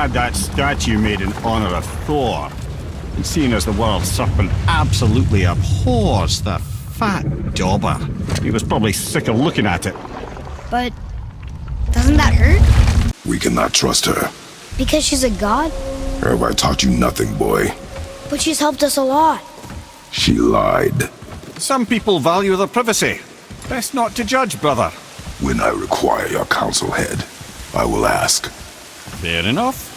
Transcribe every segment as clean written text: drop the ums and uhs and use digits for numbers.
had that statue made in honor of Thor, and seeing as the world serpent absolutely abhors the fat dauber, he was probably sick of looking at it. But doesn't that hurt? We cannot trust her. Because she's a god? Have I taught you nothing, boy? But she's helped us a lot. She lied. Some people value their privacy. Best not to judge, brother. When I require your council head, I will ask. Fair enough.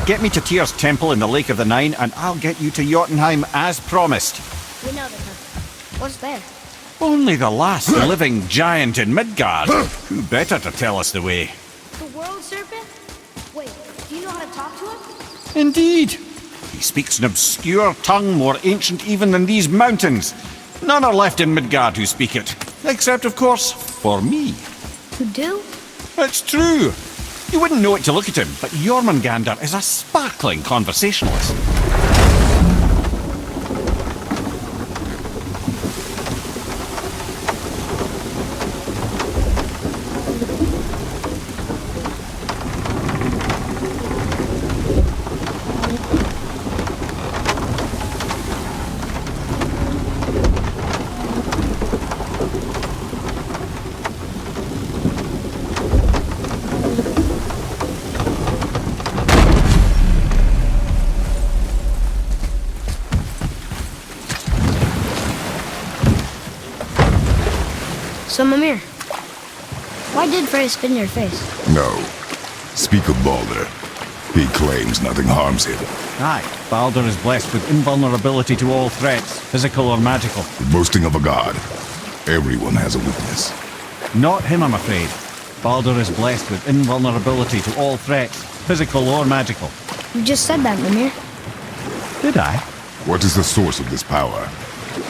Get me to Tyr's temple in the Lake of the Nine, and I'll get you to Jotunheim as promised. We know the temple. What's there? Only the last living giant in Midgard. Who better to tell us the way? The world serpent? Wait, do you know how to talk to him? Indeed. He speaks an obscure tongue more ancient even than these mountains. None are left in Midgard who speak it. Except, of course, for me. Who do? It's true. You wouldn't know it to look at him, but Jormungandr is a sparkling conversationalist. So, Mimir, why did Frey spit in your face? No. Speak of Baldur. He claims nothing harms him. Aye, Baldur is blessed with invulnerability to all threats, physical or magical. The boasting of a god. Everyone has a weakness. Not him, I'm afraid. Baldur is blessed with invulnerability to all threats, physical or magical. You just said that, Mimir. Did I? What is the source of this power?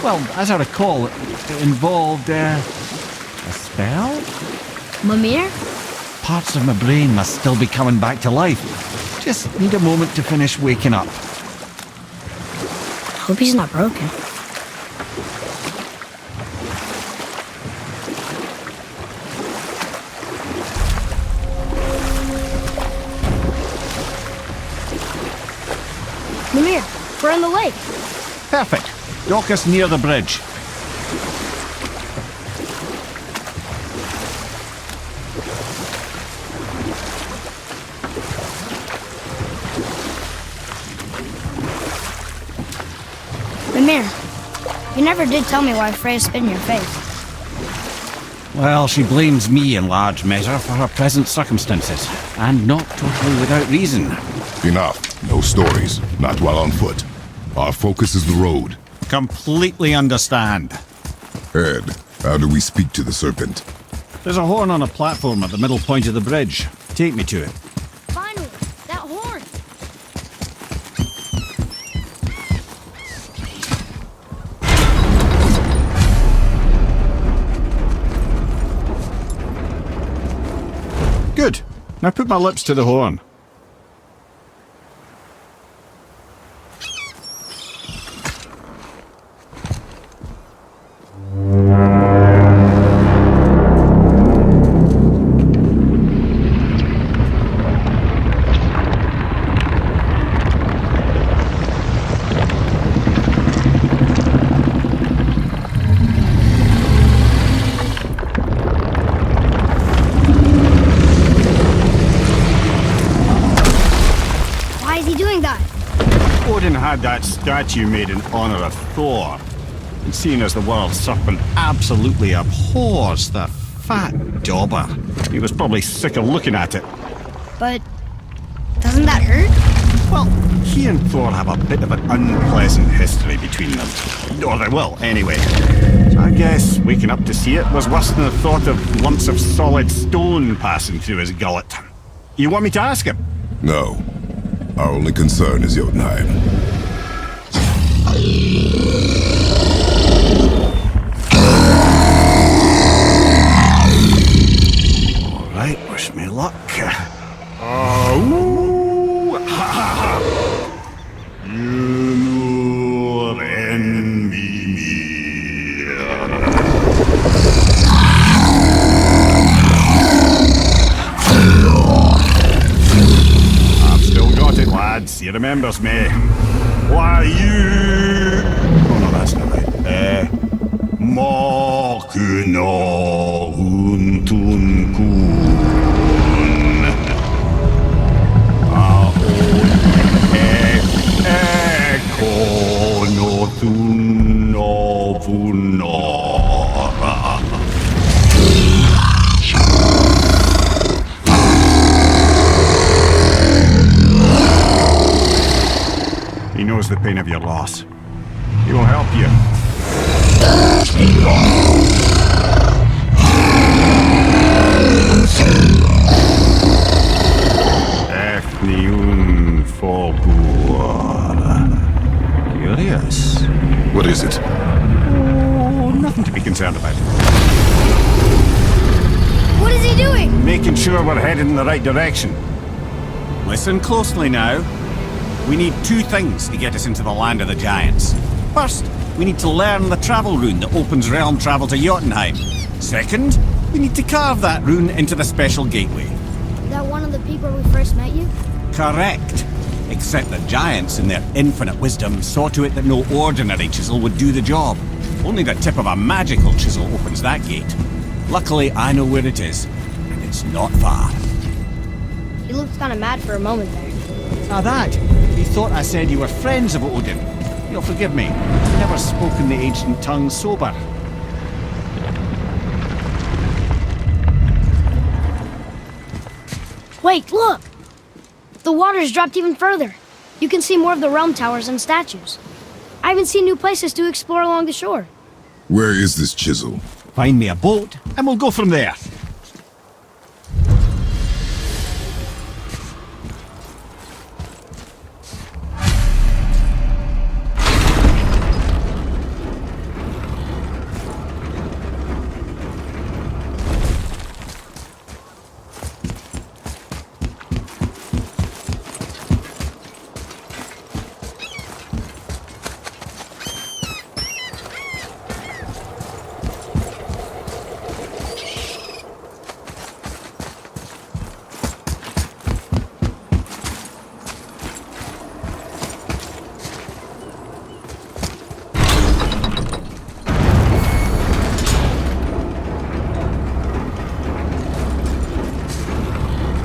Well, as I recall, it involved, a spell? Mimir? Parts of my brain must still be coming back to life. Just need a moment to finish waking up. Hope he's not broken. Mimir, we're on the lake. Perfect. Dock us near the bridge. Mimir, you never did tell me why Freya spit in your face. Well, she blames me in large measure for her present circumstances, and not totally without reason. Enough. No stories. Not while on foot. Our focus is the road. Completely understand. Ed, how do we speak to the serpent? There's a horn on a platform at the middle point of the bridge. Take me to it. Finally, that horn! Good. Now put my lips to the horn. Odin had that statue made in honor of Thor, and seeing as the world serpent absolutely abhors the fat dauber, he was probably sick of looking at it. But doesn't that hurt? Well, he and Thor have a bit of an unpleasant history between them. Or they will, anyway. So I guess waking up to see it was worse than the thought of lumps of solid stone passing through his gullet. You want me to ask him? No. Our only concern is Jotunheim. All right, wish me luck. Oh, ha ha ha! You nor envy me. lads, he remembers me. Why you... Oh no, that's not right. Mokuno Untun Kun. Eko no Tuno Vunora. He knows the pain of your loss. He will help you. Efniun Fogur. Curious. What is it? Oh, nothing to be concerned about. What is he doing? Making sure we're headed in the right direction. Listen closely now. We need two things to get us into the land of the giants. First, we need to learn the travel rune that opens realm travel to Jotunheim. Second, we need to carve that rune into the special gateway. Is that one of the people we first met you? Correct. Except the giants, in their infinite wisdom, saw to it that no ordinary chisel would do the job. Only the tip of a magical chisel opens that gate. Luckily, I know where it is, and it's not far. He looked kind of mad for a moment there. Ah, that. He thought I said you were friends of Odin. You'll forgive me. I've never spoken the ancient tongue sober. Wait, look! The water's dropped even further. You can see more of the realm towers and statues. I even see new places to explore along the shore. Where is this chisel? Find me a boat, and we'll go from there.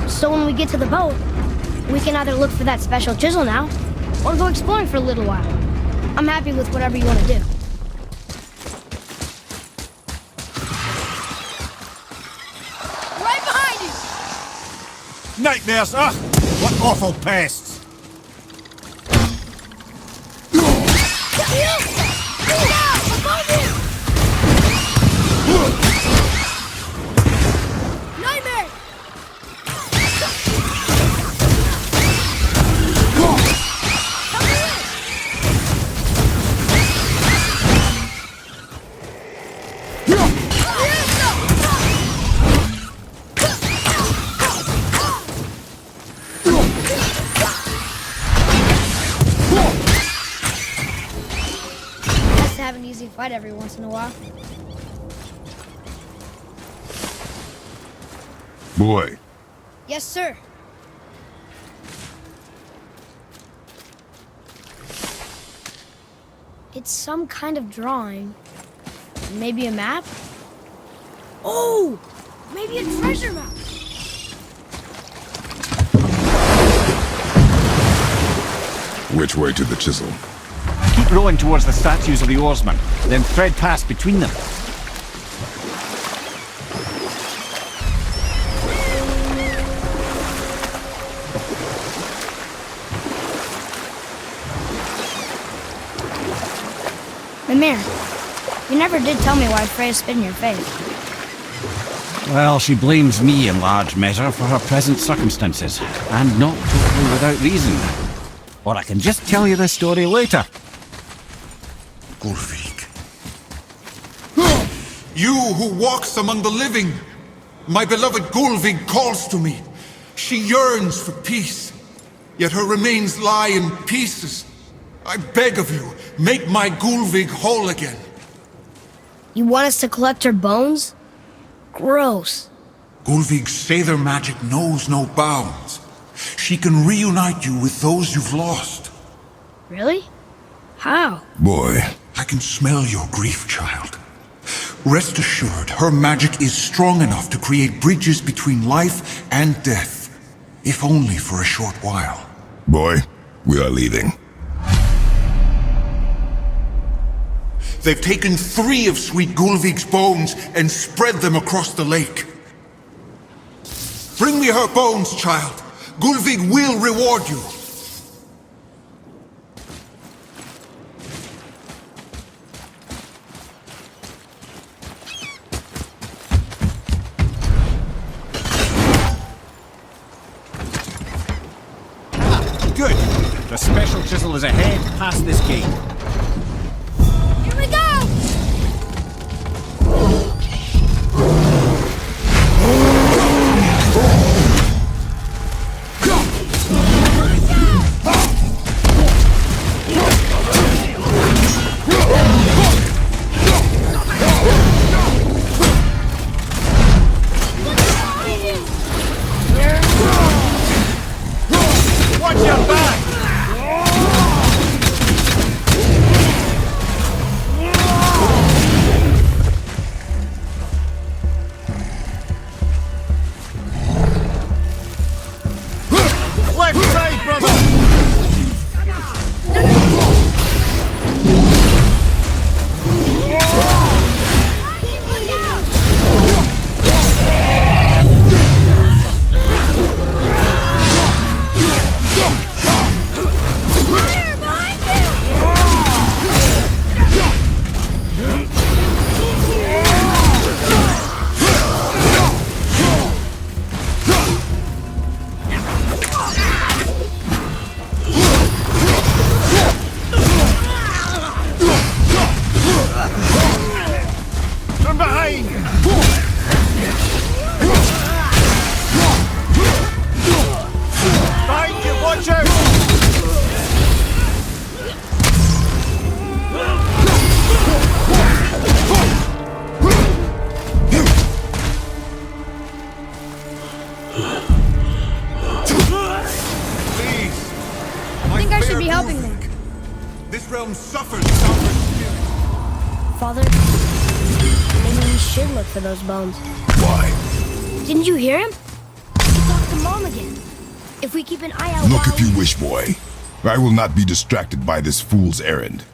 So when we get to the boat, we can either look for that special chisel now, or go exploring for a little while. I'm happy with whatever you want to do. Right behind you! Nightmares, ugh! What awful pests! Have an easy fight every once in a while. Boy, Yes, sir. It's some kind of drawing. Maybe a map? Oh! Maybe a treasure map! which way to the chisel? Keep rowing towards the statues of the oarsmen, then thread past between them. Mimir, you never did tell me why Freya spit in your face. Well, she blames me in large measure for her present circumstances, and not totally without reason. Or I can just tell you the story later. Gulvik. You who walks among the living! My beloved Gulvik calls to me. She yearns for peace, yet her remains lie in pieces. I beg of you, make my Gulvik whole again. You want us to collect her bones? Gross. Gulvik's Sather magic knows no bounds. She can reunite you with those you've lost. Really? How? Boy, I can smell your grief, child. Rest assured, her magic is strong enough to create bridges between life and death, if only for a short while. boy, we are leaving. They've taken 3 of Sweet Gulvig's bones and spread them across the lake. Bring me her bones, child. Gulvig will reward you. Good. The special chisel is ahead, past this gate. Here we go! Watch your back! Left side, brother! From behind! Behind you, watch out! Please. I think I should be helping them. This realm suffers without her spirit. Father, maybe we should look for those bones. Why? Didn't you hear him? He talked to Mom again. If we keep an eye out Look while if you wish, boy. I will not be distracted by this fool's errand.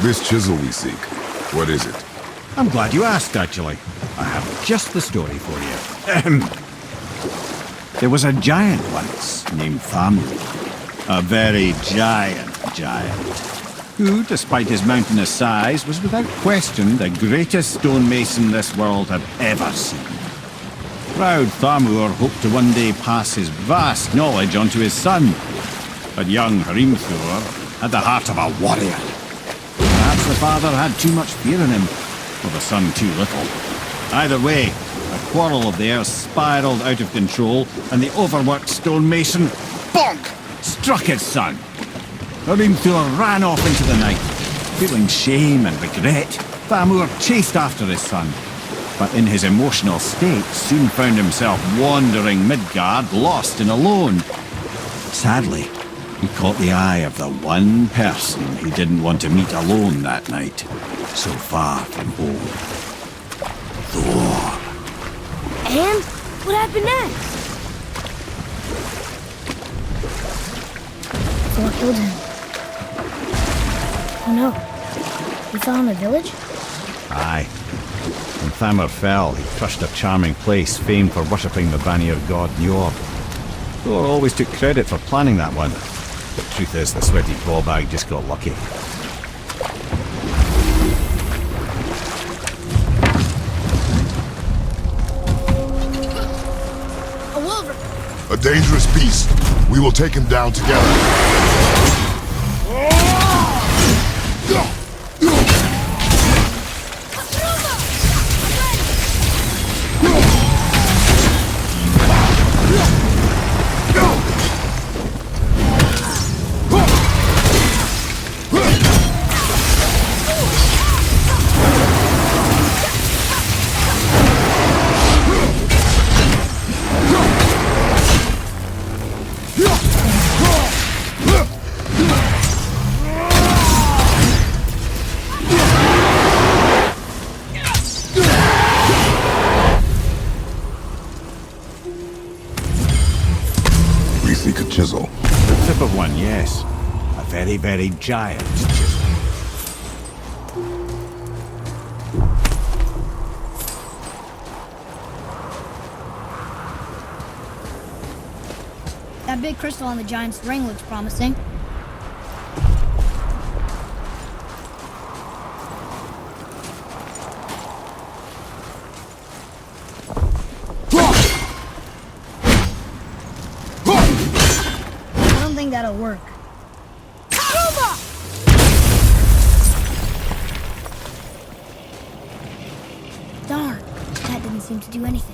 This chisel we seek, what is it? I'm glad you asked, actually. I have just the story for you. There was a giant once named Thamur. A very giant, who, despite his mountainous size, was without question the greatest stonemason this world had ever seen. Proud Thamur hoped to one day pass his vast knowledge on to his son. But young Hrimthur had the heart of a warrior. Perhaps the father had too much fear in him, or the son too little. Either way, a quarrel of theirs spiraled out of control, and the overworked stonemason, bonk, struck his son. Hrimthur ran off into the night. Feeling shame and regret, Thamur chased after his son, but in his emotional state soon found himself wandering Midgard, lost and alone. Sadly, he caught the eye of the one person he didn't want to meet alone that night, so far from home. Thor. And what happened next? Thor killed him. Oh no. We fell in the village? Aye. When Thamur fell, he crushed a charming place famed for worshipping the Vanir god Njord. Thor always took credit for planning that one. But truth is, the sweaty ballbag just got lucky. A wolverine. A dangerous beast. We will take him down together. very, very giant chisel. That big crystal on the giant's ring looks promising. I don't think that'll work. Darn, that didn't seem to do anything.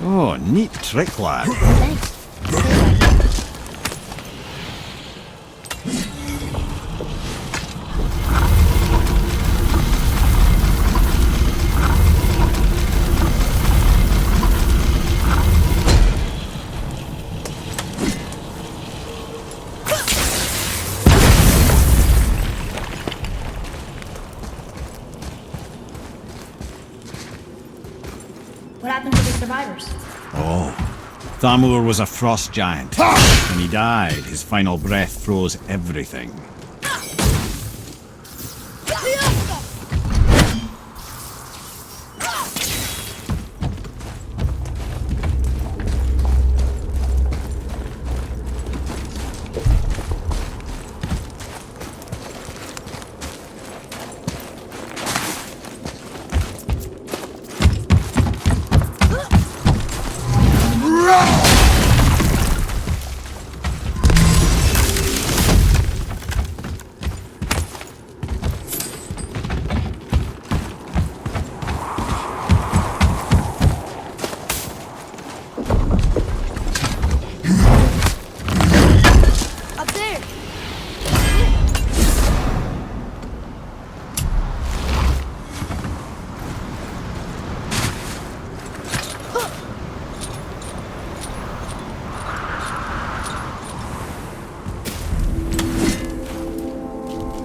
Oh, neat trick, lad. Thanks. What happened to the survivors? Oh, Thamur was a frost giant. When he died, his final breath froze everything.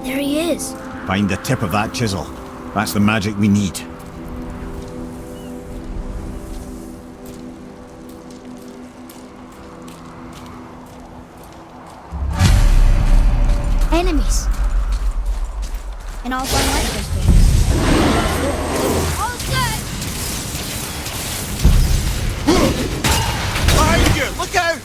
There he is. Find the tip of that chisel. That's the magic we need. Enemies. And I'll find light crystals. All set! Behind you! Look out!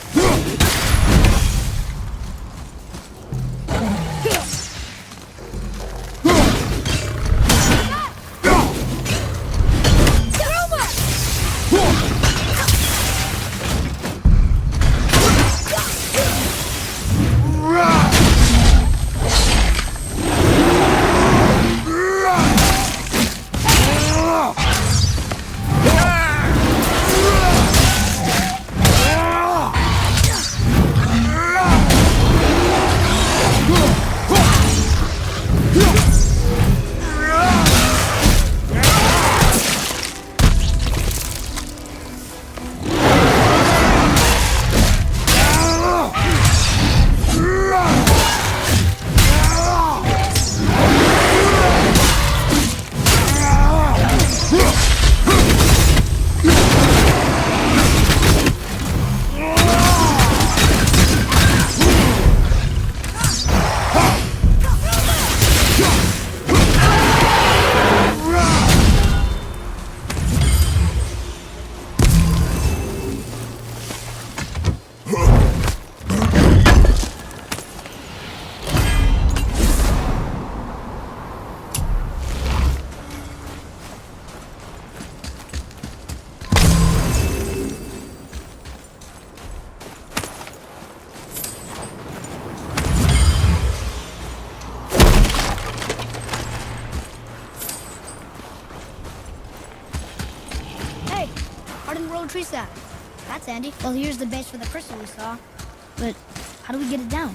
auto tree sap. That's handy. Well, here's the base for the crystal we saw. But how do we get it down?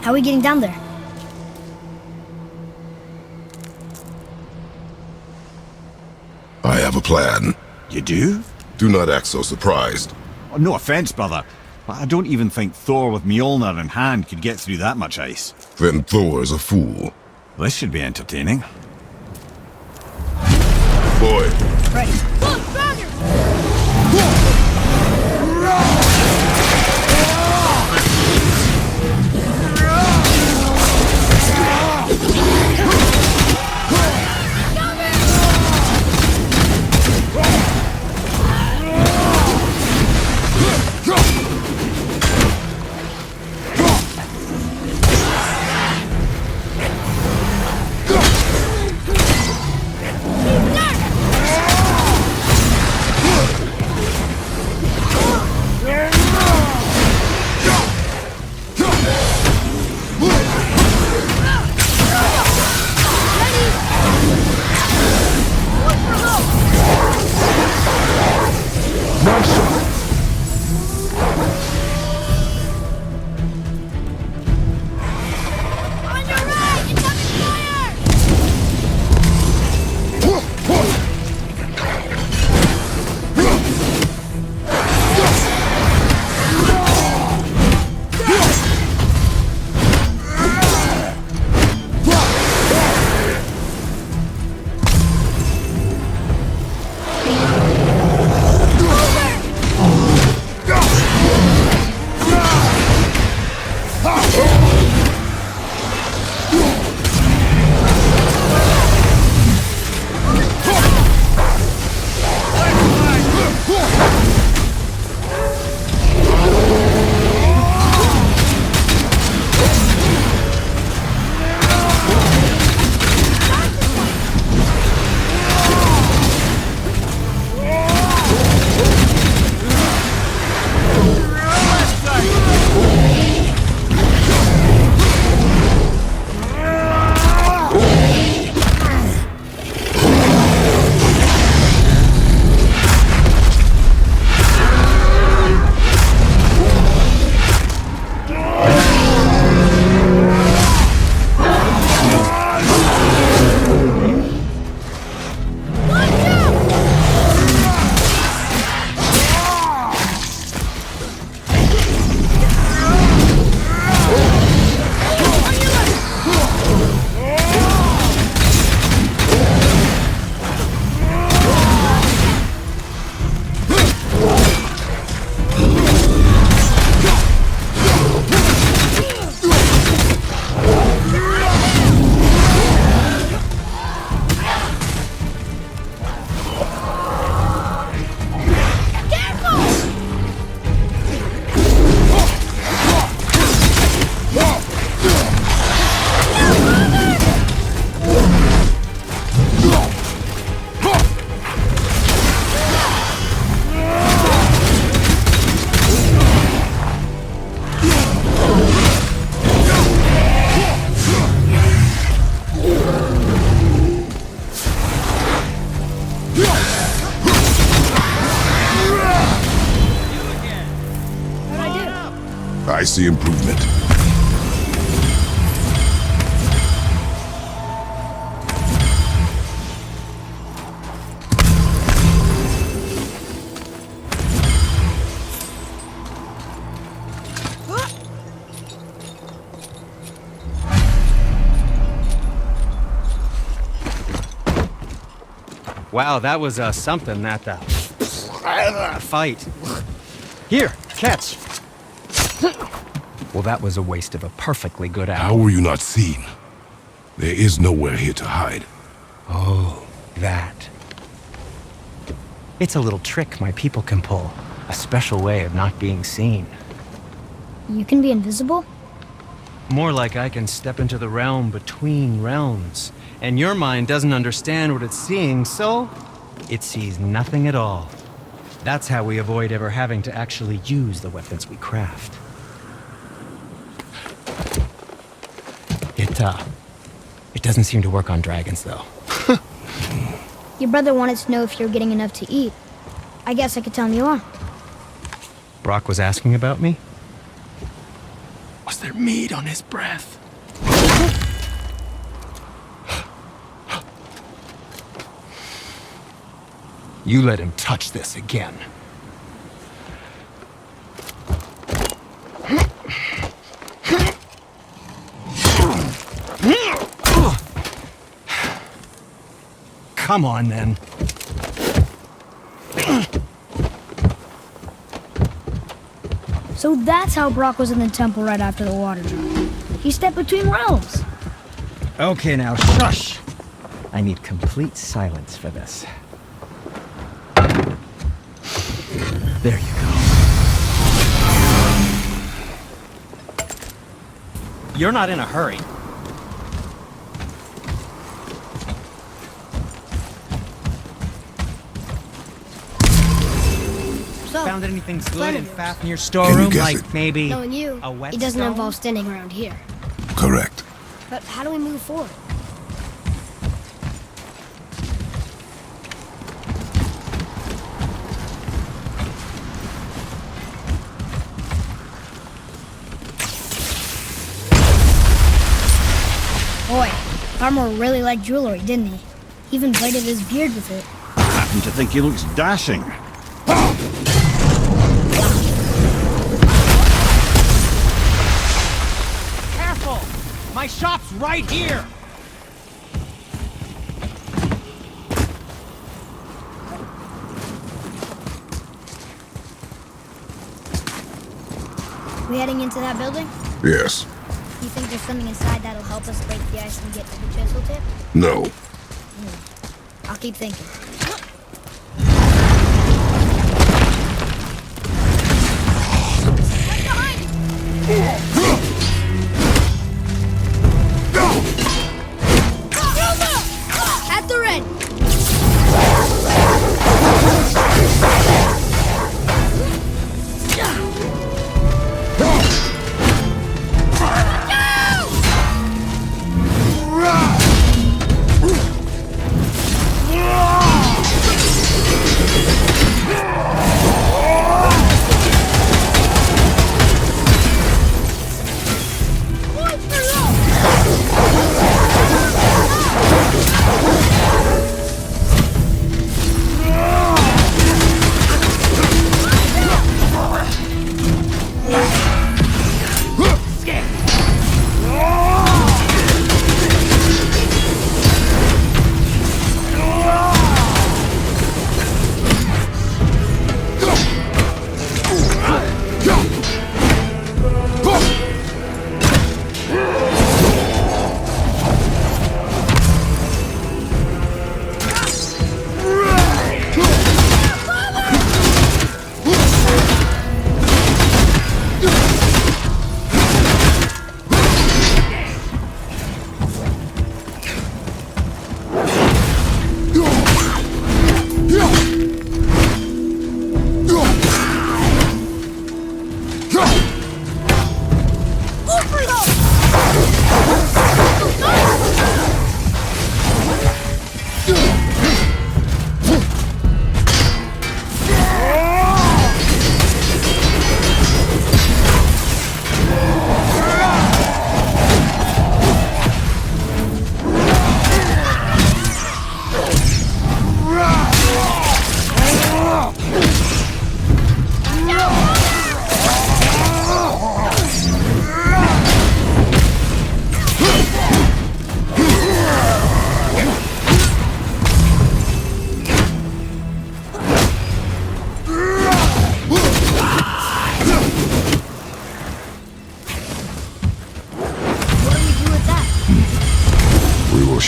How are we getting down there? I have a plan. You do? Do not act so surprised. Oh, no offense, brother, but I don't even think Thor with Mjolnir in hand could get through that much ice. Then Thor is a fool. This should be entertaining. Boy, Ready. Look, Roger! I see improvement. Wow, that was something, that fight. Here, catch. Well, that was a waste of a perfectly good How apple. were you not seen? There is nowhere here to hide. Oh, that. It's a little trick my people can pull. A special way of not being seen. You can be invisible? More like I can step into the realm between realms. And your mind doesn't understand what it's seeing, so it sees nothing at all. That's how we avoid ever having to actually use the weapons we craft. It doesn't seem to work on dragons, though. Your brother wanted to know if you're getting enough to eat. I guess I could tell him you are. Brock was asking about me? Was there meat on his breath? You let him touch this again. Come on, then. So that's how Brock was in the temple right after the water drop. He stepped between realms. Okay, now shush. I need complete silence for this. There you go. You're not in a hurry. So, Found anything good plan and of fast in your Can storeroom? you guess Like it? maybe knowing you, a wet it doesn't stone? involve standing around here. Correct. But how do we move forward? Boy, Armor really liked jewelry, didn't he? He even braided his beard with it. I happen to think he looks dashing. Careful! My shop's right here! We heading into that building? Yes. You think there's something inside that'll help us break the ice and get to the chisel tip? No. I'll keep thinking. At the ready!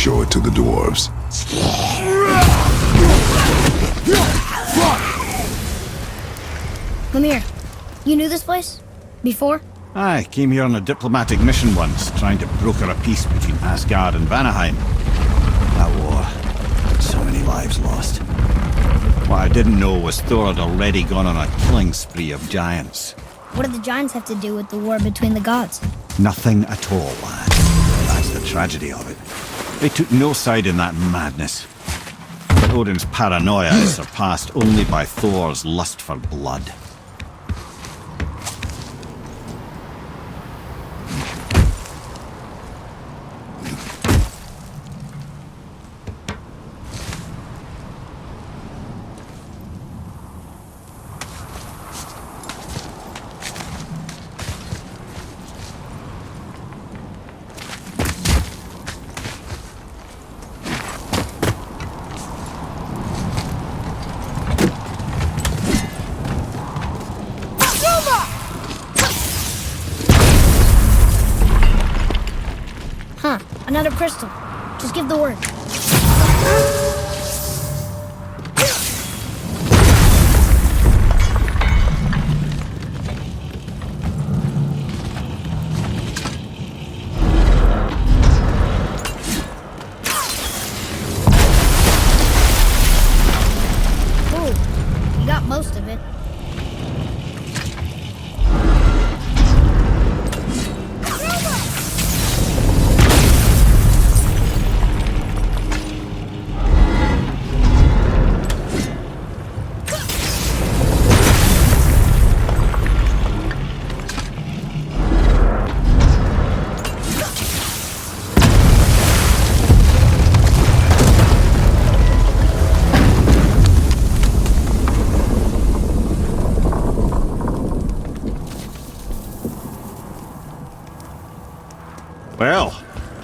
show it to the dwarves. Come here. You knew this place? Before? I came here on a diplomatic mission once, trying to broker a peace between Asgard and Vanaheim. That war. So many lives lost. What I didn't know was Thor had already gone on a killing spree of giants. What did the giants have to do with the war between the gods? Nothing at all, lad. That's the tragedy of it. They took no side in that madness. But Odin's paranoia is surpassed only by Thor's lust for blood. Huh, another crystal. Just give the word. Ooh, you got most of it. Well,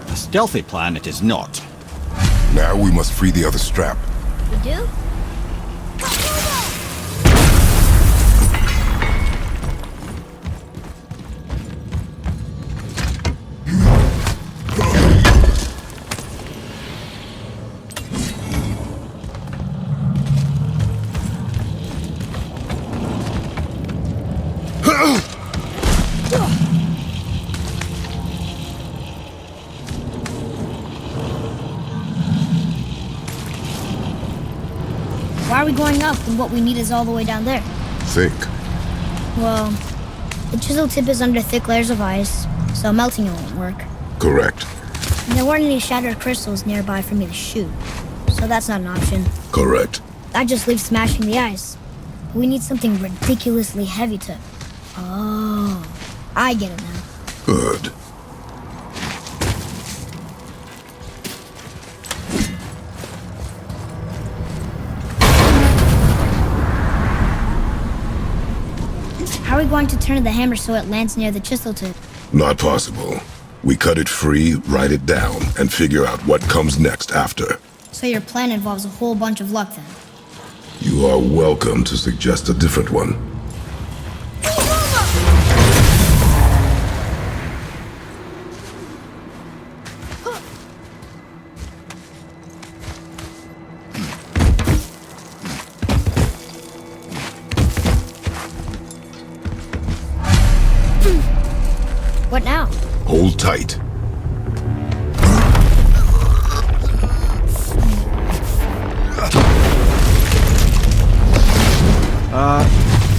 a stealthy plan it is not. Now we must free the other strap. We do? Why are we going up when what we need is all the way down there? Think. Well, the chisel tip is under thick layers of ice, so melting it won't work. Correct. And there weren't any shattered crystals nearby for me to shoot, so that's not an option. Correct. That just leaves smashing the ice. We need something ridiculously heavy to... Oh, I get it now. Good. How are we going to turn the hammer so it lands near the chisel tip? Not possible. We cut it free, write it down, and figure out what comes next after. So your plan involves a whole bunch of luck then? You are welcome to suggest a different one. What now? Hold tight.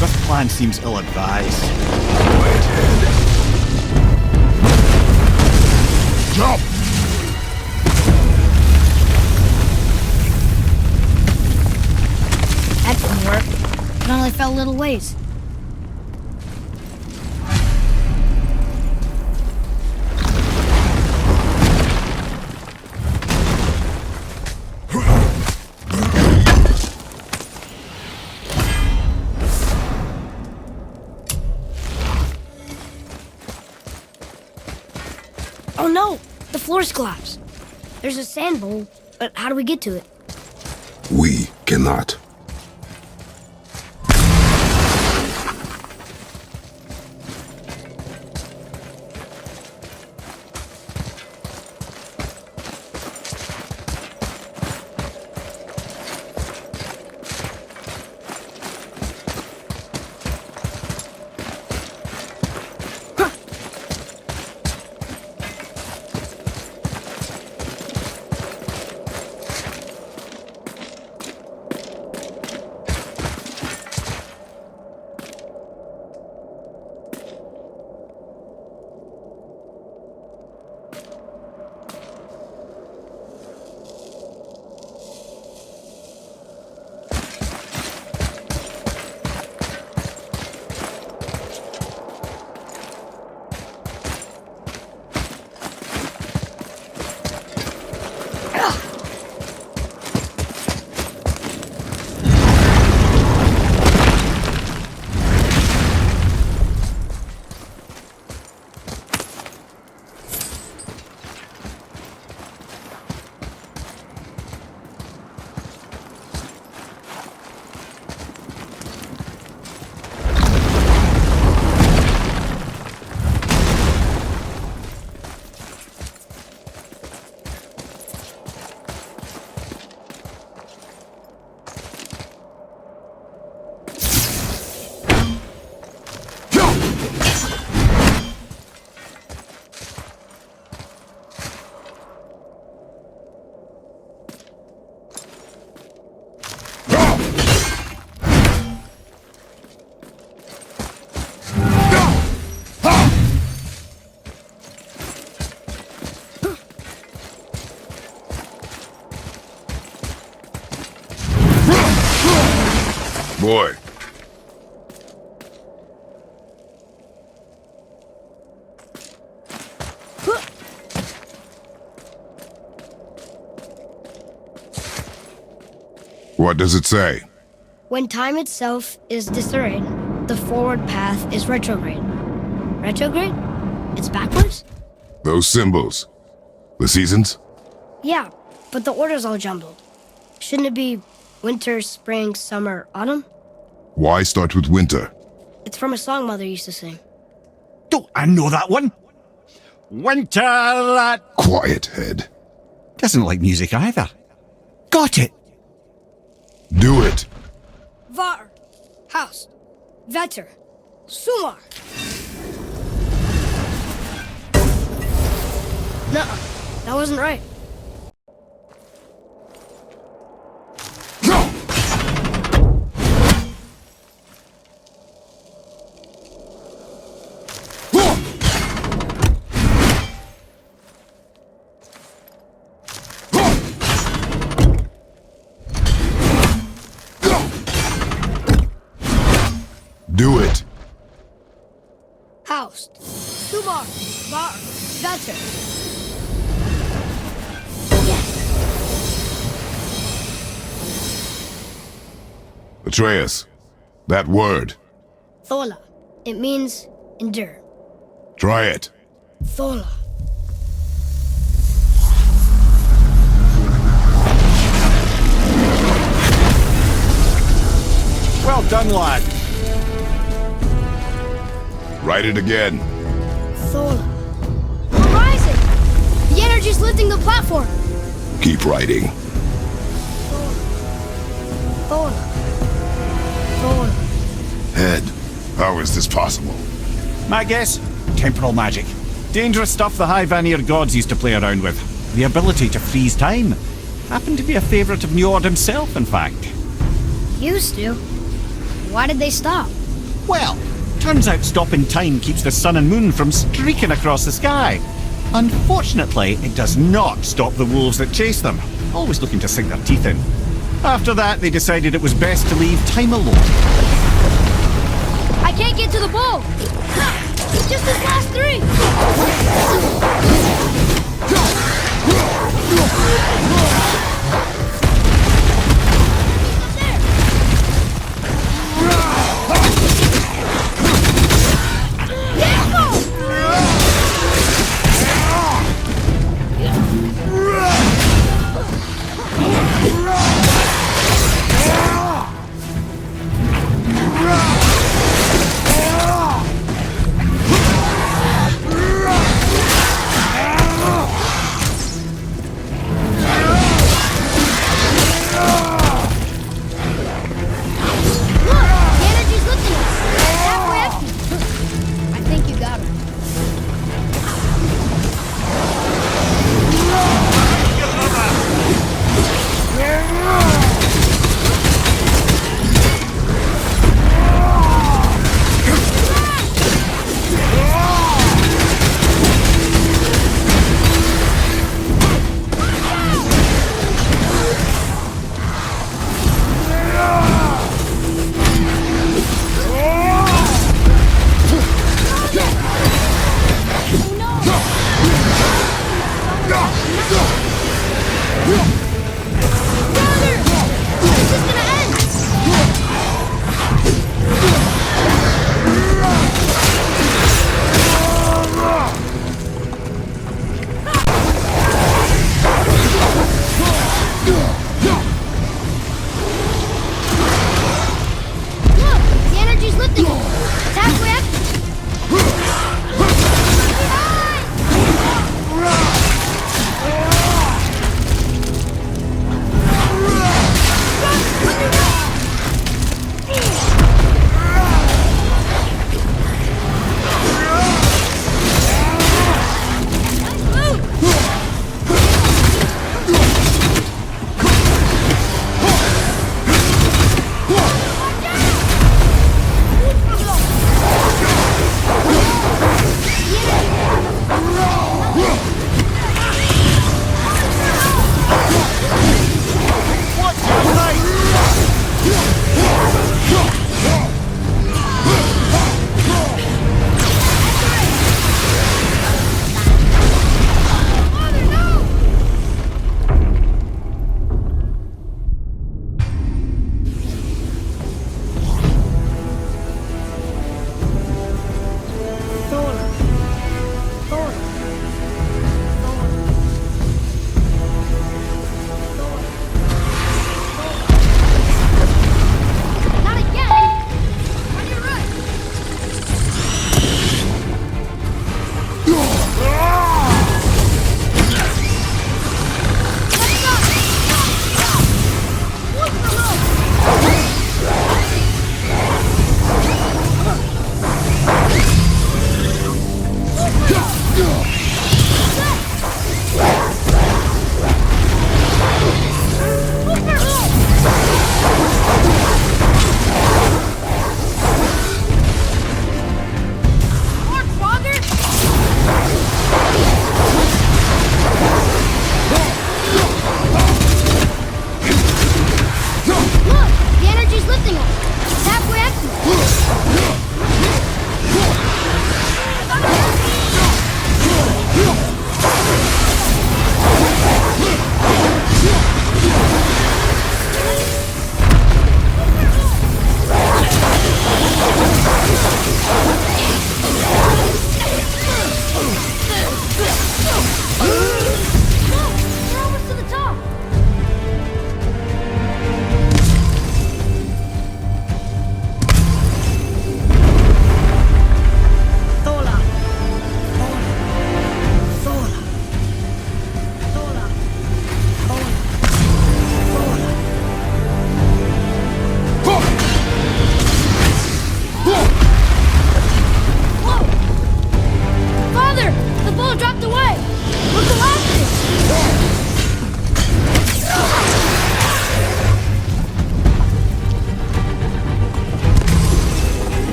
This plan seems ill-advised. Quiet head. Jump! That didn't work. It only fell a little ways. Oh no! The floor's collapsed. There's a sand bowl, but how do we get to it? We cannot. boy. What does it say? When time itself is disarrayed, the forward path is retrograde. Retrograde? It's backwards? Those symbols. The seasons? Yeah, but the order's all jumbled. Shouldn't it be winter, spring, summer, autumn? Why start with winter? It's from a song Mother used to sing. Don't I know that one? Winter that... Quiet, head. Doesn't like music either. Got it! Do it. Var, Haust, Vetter, Sumar. Nuh-uh, that wasn't right. Do it. Haust, Sumar, Var, Vetter. Atreus, that word. Thola. It means endure. Try it. Thola. Well done, lad. Write it again. Thola. We're rising! The energy's lifting the platform. Keep writing. Thola. Thola. Head, how is this possible? My guess? Temporal magic. Dangerous stuff the High Vanir gods used to play around with. The ability to freeze time. Happened to be a favourite of Njord himself, in fact. Used to. Why did they stop? Well, turns out stopping time keeps the sun and moon from streaking across the sky. Unfortunately, it does not stop the wolves that chase them, always looking to sink their teeth in. After that, they decided it was best to leave time alone. I can't get to the bow! Just this last three!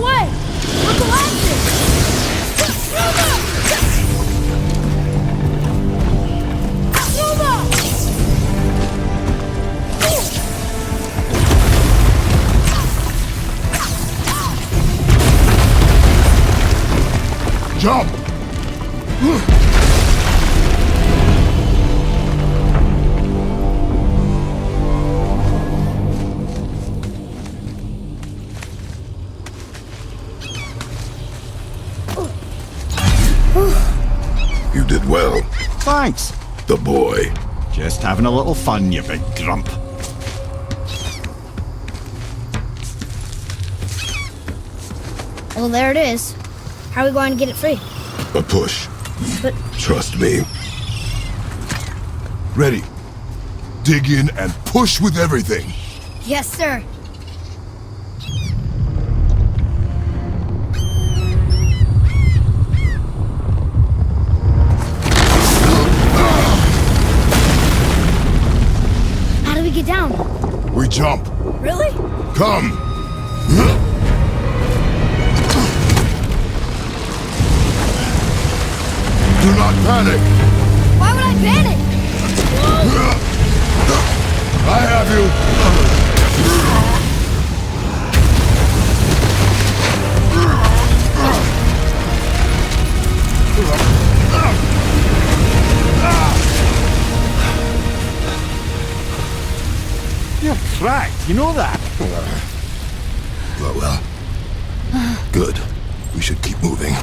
way! Look the lashes! Jump! You did well. Thanks. The boy. Just having a little fun, you big grump. Well, there it is. How are we going to get it free? A push. But Trust me. Ready. Dig in and push with everything. yes, sir. How do we get down? We jump. Really? Come. Do not panic. Why would I panic? I have you. You're cracked, you know that? Well. Good. We should keep moving.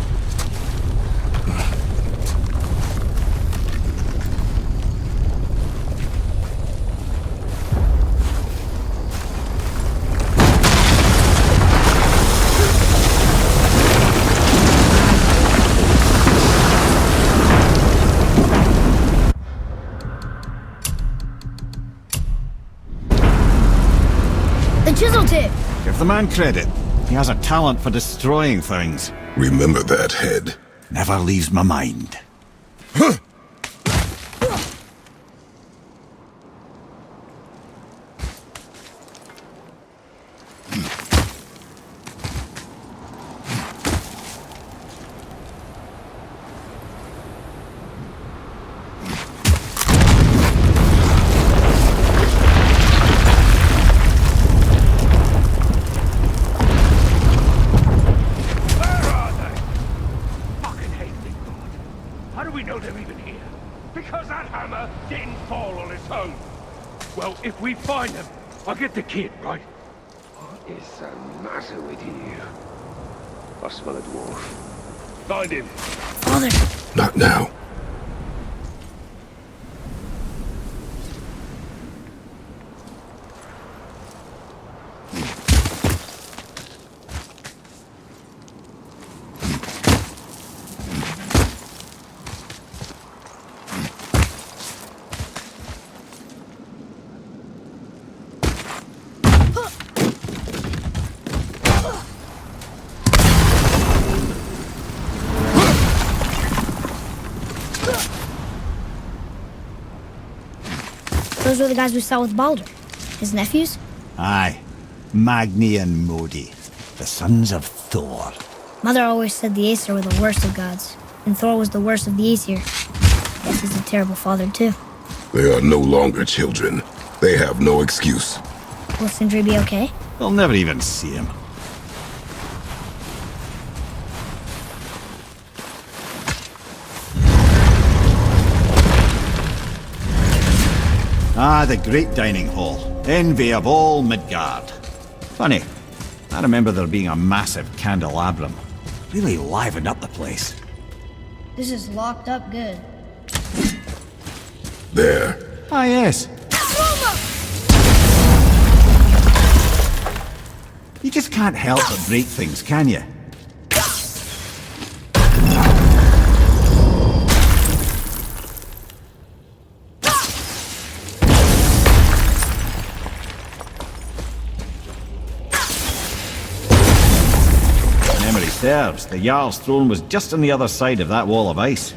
The chisel tip. Give the man credit. He has a talent for destroying things. Remember that, head. Never leaves my mind. How do we know they're even here? Because that hammer didn't fall on its own. Well, if we find them, I'll get the kid, right? What is the matter with you? I smell a dwarf. Find him. Father. Not now. Those were the guys we saw with Baldur. His nephews? Aye. Magni and Modi. The sons of Thor. Mother always said the Aesir were the worst of gods, and Thor was the worst of the Aesir. Guess he's a terrible father, too. They are no longer children. They have no excuse. Will Sindri be okay? They'll never even see him. Ah, the great dining hall. Envy of all Midgard. Funny, I remember there being a massive candelabrum. Really livened up the place. This is locked up good. There. Ah, yes. You just can't help but break things, can you? Memory serves, the Jarl's throne was just on the other side of that wall of ice.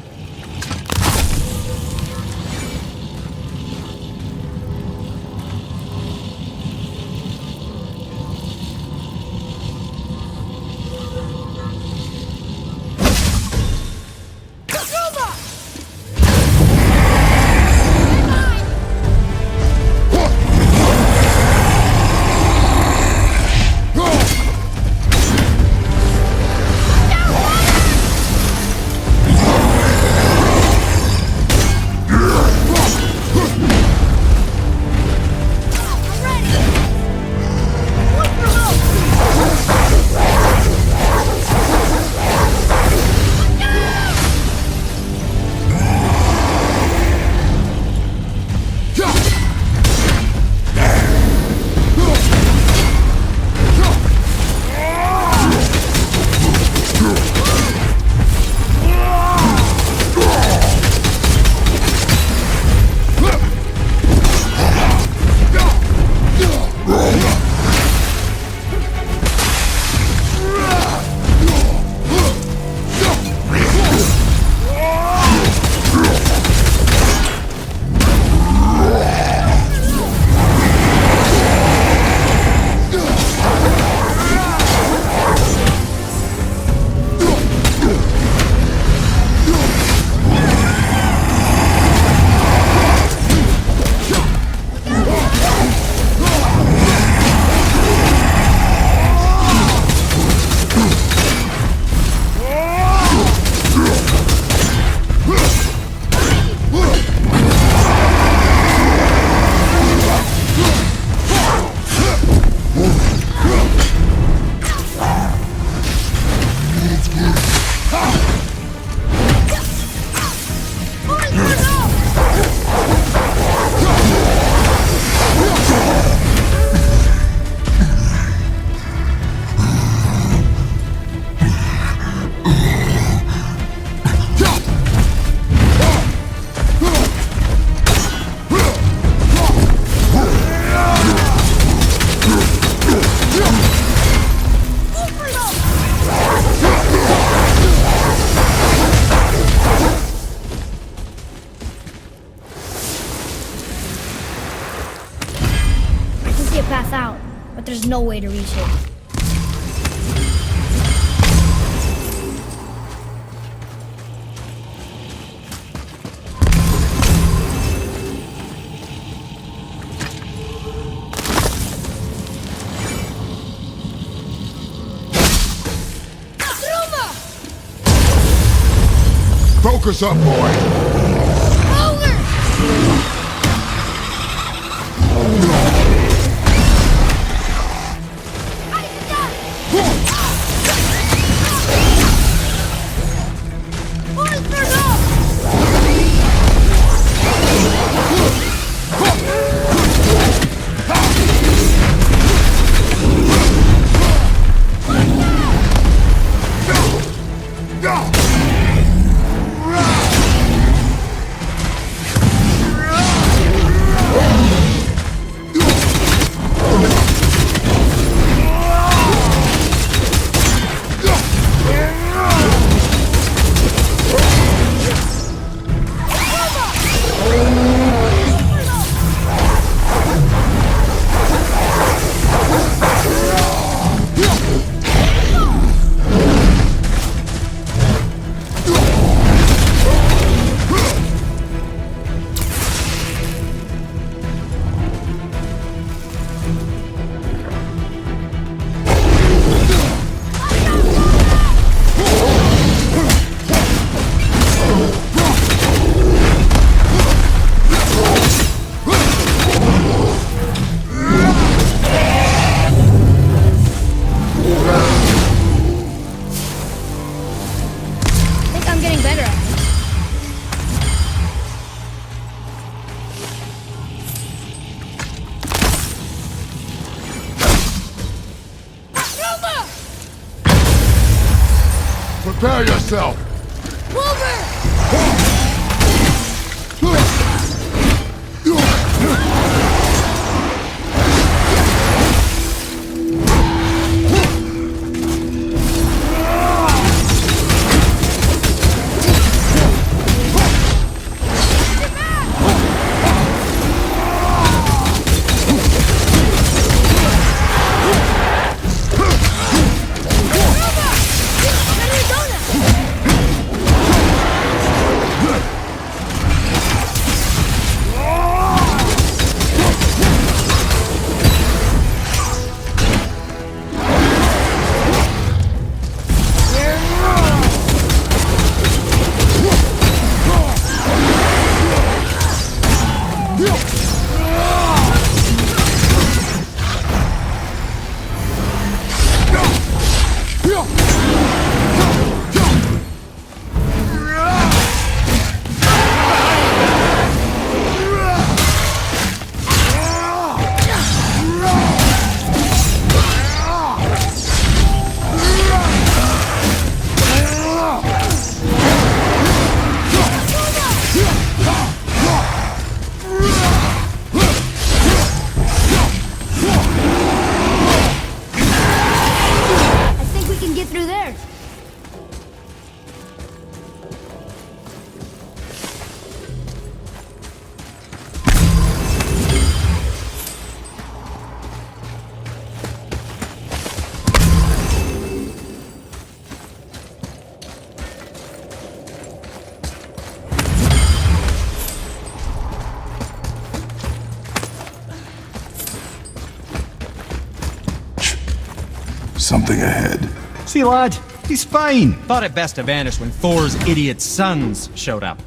no way to reach it. Focus up, boy. Prepare yourself! Something ahead. See, lad, he's fine. Thought it best to vanish when Thor's idiot sons showed up.